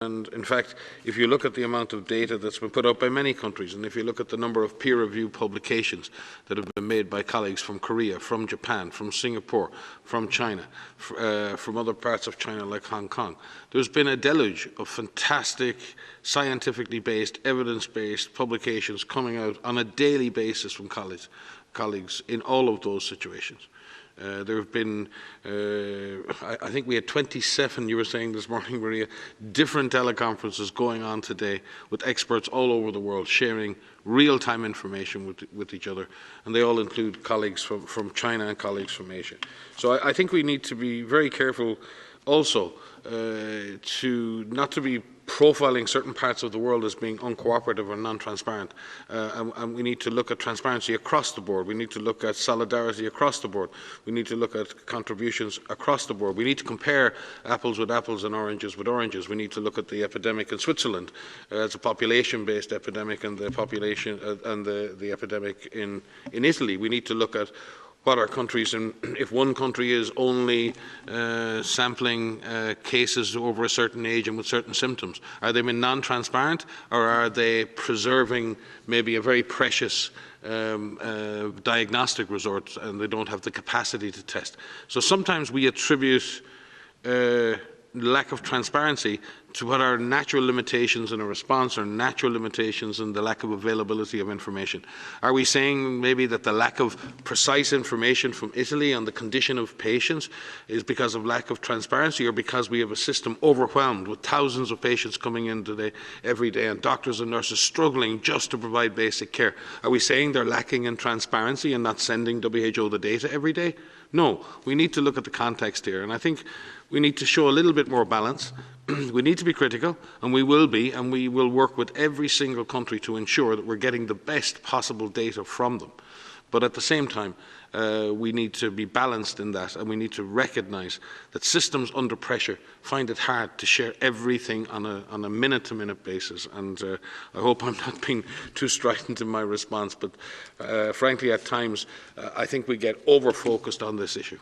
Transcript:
And in fact, if you look at the amount of data that's been put out by many countries, and if you look at the number of peer-reviewed publications that have been made by colleagues from Korea, from Japan, from Singapore, from China, from other parts of China like Hong Kong, there's been a deluge of fantastic, scientifically based, evidence-based publications coming out on a daily basis from colleagues in all of those situations. There have been, I think we had 27, you were saying this morning, Maria, different teleconferences going on today with experts all over the world sharing real-time information with each other, and they all include colleagues from China and colleagues from Asia. So I think we need to be very careful also not to be profiling certain parts of the world as being uncooperative or non-transparent. And we need to look at transparency across the board. We need to look at solidarity across the board. We need to look at contributions across the board. We need to compare apples with apples and oranges with oranges. We need to look at the epidemic in Switzerland as a population-based epidemic and the epidemic in Italy. We need to look at what are countries, and if one country is only sampling cases over a certain age and with certain symptoms, are they being non-transparent, or are they preserving maybe a very precious diagnostic resort and they don't have the capacity to test? So sometimes we attribute lack of transparency to what are natural limitations in a response or natural limitations in the lack of availability of information. Are we saying maybe that the lack of precise information from Italy on the condition of patients is because of lack of transparency, or because we have a system overwhelmed with thousands of patients coming in today, every day, and doctors and nurses struggling just to provide basic care? Are we saying they're lacking in transparency and not sending WHO the data every day? No, we need to look at the context here, and I think we need to show a little bit more balance. We need to be critical, and we will work with every single country to ensure that we're getting the best possible data from them. But at the same time, we need to be balanced in that, and we need to recognise that systems under pressure find it hard to share everything on a minute-to-minute basis. And I hope I'm not being too strident in my response, but frankly, at times, I think we get over-focused on this issue.